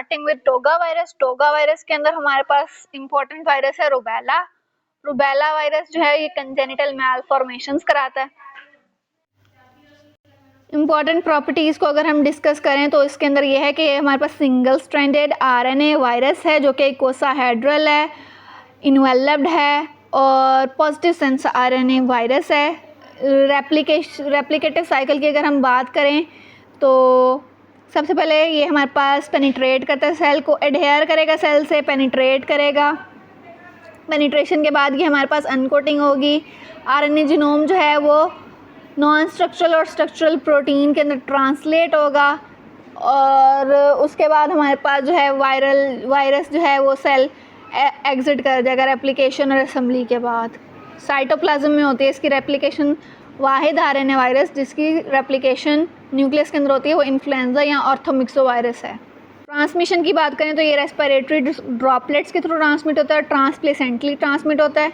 Starting with toga virus. Toga virus के अंदर हमारे पास इंपॉर्टेंट वायरस है रुबेला। रुबेला वायरस जो है ये कंजेनिटल मैलफॉर्मेशंस कराता है। इंपॉर्टेंट प्रॉपर्टीज को अगर हम डिस्कस करें तो इसके अंदर ये है कि हमारे पास सिंगल स्ट्रैंडेड आरएनए वायरस है जो कि इकोसाहेड्रल है, इन्वेलप्ड है और पॉजिटिव सेंस आरएनए वायरस है। रेप्लिकेटिव साइकिल की अगर हम बात करें तो सबसे पहले ये हमारे पास पेनिट्रेट करता है, सेल को एडहेयर करेगा, सेल से पेनिट्रेट करेगा। पेनिट्रेशन के बाद ये हमारे पास अनकोटिंग होगी। आरएनए जीनोम जो है वो नॉन स्ट्रक्चरल और स्ट्रक्चरल प्रोटीन के अंदर ट्रांसलेट होगा और उसके बाद हमारे पास जो है वायरस जो है वो सेल एग्जिट कर जाएगा रेप्लिकेशन और असेंबली के बाद। साइटोप्लाज्म में होती है इसकी रेप्लिकेशन। वाहिद आरएनए वायरस जिसकी रेप्लिकेशन न्यूक्लियस के अंदर होती है वो इन्फ्लुएंजा या ऑर्थोमिक्सो वायरस है। ट्रांसमिशन की बात करें तो ये रेस्पिरेटरी ड्रॉपलेट्स के थ्रू ट्रांसमिट होता है, ट्रांसप्लेसेंटली ट्रांसमिट होता है।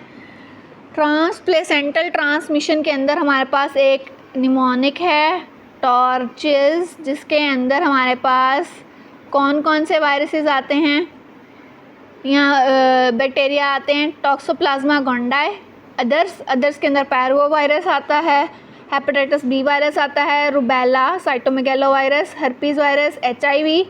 ट्रांसप्लेसेंटल ट्रांसमिशन के अंदर हमारे पास एक निमोनिक है, टॉर्चेस, जिसके अंदर हमारे पास कौन कौन से वायरसेस आते हैं, यहाँ बैक्टीरिया आते हैं, टॉक्सोप्लाज्मा गोंडाई। अदर्स के अंदर पैरवो वायरस आता है, हेपेटाइटिस बी वायरस आता है, rubella, cytomegalo virus, herpes virus, HIV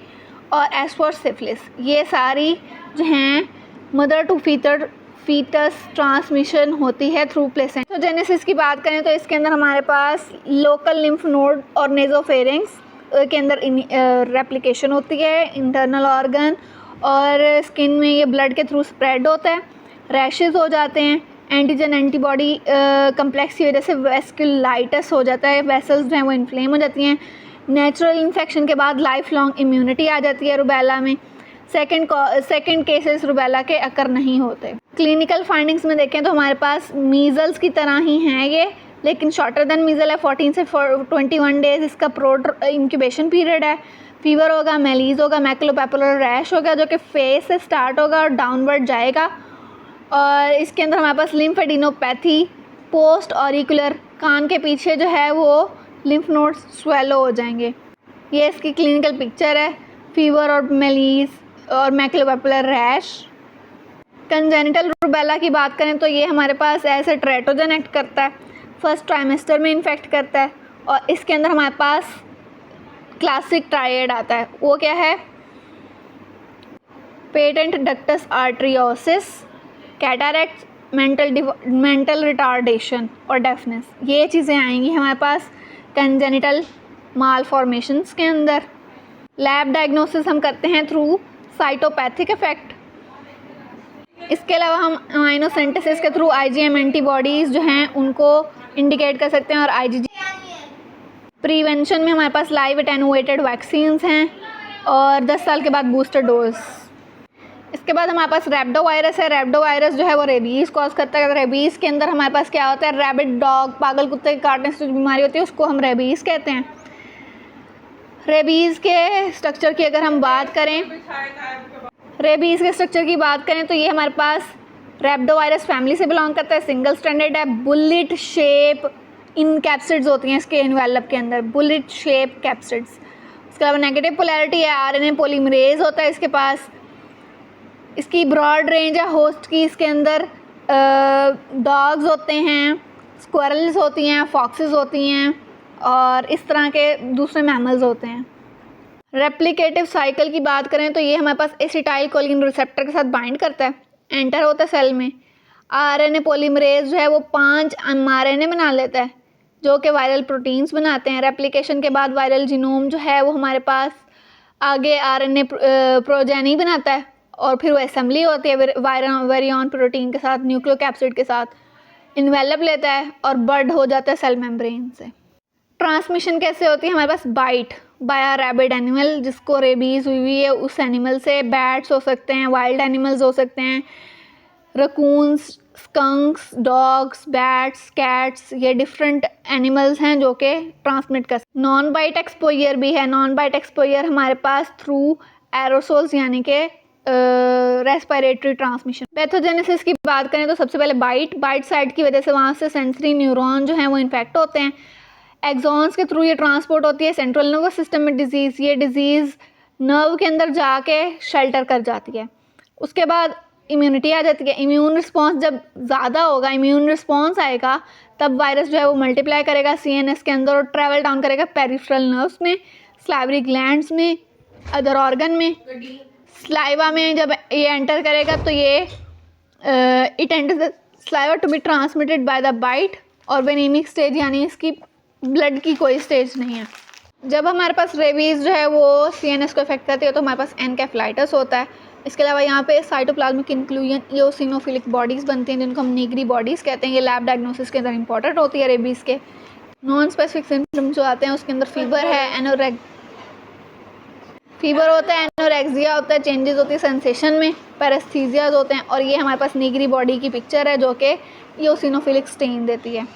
और एस फॉर सिफिलिस। ये सारी जो हैं मदर टू फीटस ट्रांसमिशन होती है थ्रू प्लेसेंटा। तो जेनेसिस की बात करें तो इसके अंदर हमारे पास लोकल लिम्फ नोड और नेजोफेरिंग्स के अंदर रेप्लिकेशन होती है, इंटरनल ऑर्गन और स्किन में ये ब्लड के थ्रू स्प्रेड होता है, रैशेस हो जाते हैं, एंटीजन एंटीबॉडी कम्प्लेक्स की वजह से वेस्कुलाइटिस हो जाता है, वेसल्स जो हैं वो इन्फ्लेम हो जाती हैं। नेचुरल इन्फेक्शन के बाद लाइफ लॉन्ग इम्यूनिटी आ जाती है रुबेला में। सेकेंड केसेस रुबेला के अकर नहीं होते। क्लिनिकल फाइंडिंग्स में देखें तो हमारे पास मीज़ल्स की तरह ही हैं ये, लेकिन शॉर्टर देन मीज़ल है, 14 से 21 डेज इसका इंक्यूबेशन पीरियड है। फीवर होगा, मेलीज होगा, मैकुलोपैपुलर रैश होगा जो कि फेस से स्टार्ट होगा और डाउनवर्ड जाएगा और इसके अंदर हमारे पास लिम्फेडिनोपैथी, पोस्ट ऑरिकुलर, कान के पीछे जो है वो लिम्फ नोड्स स्वेलो हो जाएंगे। ये इसकी क्लिनिकल पिक्चर है, फीवर और मेलीज और मैकुलोपैपुलर रैश। कंजेनिटल रुबेला की बात करें तो ये हमारे पास ऐसे ट्रेटोजन एक्ट करता है, फर्स्ट ट्राइमेस्टर में इन्फेक्ट करता है और इसके अंदर हमारे पास क्लासिक ट्रायड आता है। वो क्या है? Patent ductus आर्टरियोसिस, cataract, mental retardation और डेफनेस। ये चीज़ें आएंगी हमारे पास कंजेनिटल मालफॉर्मेशंस के अंदर। लैब डायग्नोसिस हम करते हैं थ्रू साइटोपैथिक इफेक्ट। इसके अलावा हम अमाइनोसिंथेसिस के थ्रू IgM एंटीबॉडीज़ जो हैं उनको इंडिकेट कर सकते हैं और IgG। प्रिवेंशन में हमारे पास लाइव एटेनुएटेड वैक्सीन्स हैं और 10 साल के बाद बूस्टर डोज। इसके बाद हमारे पास रैबिडो वायरस है। रैबिडो वायरस जो है वो रेबीज़ कॉज करता है। रेबीज़ के अंदर हमारे पास क्या होता है? रैबिड डॉग, पागल कुत्ते के काटने से जो बीमारी होती है उसको हम रेबीज़ कहते हैं। रेबीज़ के स्ट्रक्चर की अगर हम बात करें, रेबीज़ के स्ट्रक्चर की बात करें तो ये हमारे पास रैबिडो वायरस फैमिली से बिलोंग करता है, सिंगल स्ट्रैंडेड है, बुलेट शेप इन कैप्सिड्स होती हैं इसके इन्वेलप के अंदर, बुलेट शेप कैप्सिड्स। इसके अलावा नेगेटिव पोलैरिटी है, RNA पॉलीमरेज होता है इसके पास। इसकी ब्रॉड रेंज है होस्ट की, इसके अंदर डॉग्स होते हैं, स्क्वायरल्स होती हैं, फॉक्सेस होती हैं और इस तरह के दूसरे मैमल्स होते हैं। रेप्लिकेटिव साइकिल की बात करें तो ये हमारे पास एसिटाइल कोलिन रिसेप्टर के साथ बाइंड करता है, एंटर होता है सेल में। RNA पॉलीमरेज जो है वो 5 mRNA बना लेता है जो कि वायरल प्रोटीन्स बनाते हैं। रेप्लिकेशन के बाद वायरल जीनोम जो है वो हमारे पास आगे RNA प्रोजेनी बनाता है और फिर वो असेंबली होती है वेरियन प्रोटीन के साथ, न्यूक्लियोकैप्सिड के साथ, इन्वेलप लेता है और बर्ड हो जाता है सेल मेम्ब्रेन से। ट्रांसमिशन कैसे होती है? हमारे पास बाइट बाय अ रैबिड एनिमल जिसको रेबीज़ हुई है उस एनिमल से, बैट्स हो सकते हैं, वाइल्ड एनिमल्स हो सकते हैं, रकून्स, स्कंक्स, डॉग्स, बैट्स, कैट्स, ये डिफरेंट एनिमल्स हैं जो कि ट्रांसमिट कर सकते हैं। नॉन बाइट एक्सपोयर भी है। नॉन बाइट एक्सपोयर हमारे पास थ्रू एरोसोल्स यानी कि रेस्पिरेटरी ट्रांसमिशन। पैथोजेनेसिस की बात करें तो सबसे पहले बाइट साइट की वजह से वहाँ से सेंसरी न्यूरॉन जो हैं वो इन्फेक्ट होते हैं। एक्सॉन्स के थ्रू ये ट्रांसपोर्ट होती है सेंट्रल नर्वस सिस्टम में डिजीज़। ये डिजीज़ नर्व के अंदर जाके शेल्टर कर जाती है। उसके बाद इम्यूनिटी आ जाती है। इम्यून रिस्पॉन्स जब ज़्यादा होगा, इम्यून रिस्पॉन्स आएगा, तब वायरस जो है वो मल्टीप्लाई करेगा CNS के अंदर और ट्रैवल डाउन करेगा पेरिफेरल नर्व्स में, सलाइवरी ग्लैंड्स में, अदर ऑर्गन में, स्लाइवा में। जब ये एंटर करेगा तो ये it enters the saliva to be transmitted by the bite और वेनेमिक स्टेज, यानी इसकी ब्लड की कोई स्टेज नहीं है। जब हमारे पास रेबीज़ जो है वो CNS को इफेक्ट करती है तो हमारे पास एनकेफेलाइटिस होता है। इसके अलावा यहाँ पे साइटोप्लाज्मिक इंक्लूजन इओसिनोफिलिक बॉडीज़ बनती हैं जिनको हम नेग्री बॉडीज़ कहते हैं। ये लैब डायग्नोसिस के अंदर इंपॉर्टेंट होती है। रेबीज़ के नॉन स्पेसिफिक सिम्टम्स जो आते हैं उसके अंदर फीवर है, फीवर होता है, एनोरेक्सिया होता है, चेंजेस होती है सेंसेशन में, पैरेस्थीसियाज होते हैं। और ये हमारे पास नेग्री बॉडी की पिक्चर है जो कि इओसिनोफिलिक स्टेन देती है।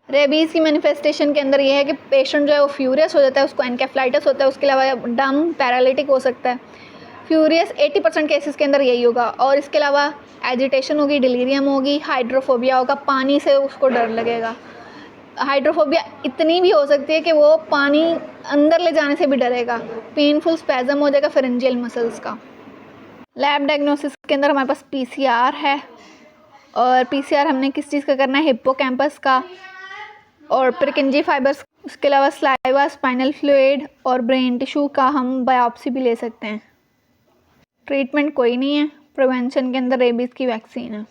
रेबीज़ की मैनिफेस्टेशन के अंदर ये है कि पेशेंट जो है वो फ्यूरियस हो जाता है, उसको एनकेफेलाइटिस होता है, उसके अलावा डम पैरालिटिक हो सकता है। फ्यूरियस 80% केसेस के अंदर यही होगा। और इसके अलावा एजिटेशन होगी, डिलीरियम होगी, हाइड्रोफोबिया होगा, पानी से उसको डर लगेगा। हाइड्रोफोबिया इतनी भी हो सकती है कि वो पानी अंदर ले जाने से भी डरेगा। पेनफुल स्पैज़म हो जाएगा फेरेंजियल मसल्स का। लैब डायग्नोसिस के अंदर हमारे पास PCR है, और PCR हमने किस चीज़ का करना है, हिप्पोकैम्पस का और प्रिकिंजी फाइबर्स। उसके अलावा स्लाइवा, स्पाइनल फ्लूइड और ब्रेन टिश्यू का हम बायोप्सी भी ले सकते हैं। ट्रीटमेंट कोई नहीं है, प्रिवेंशन के अंदर रेबीज़ की वैक्सीन है।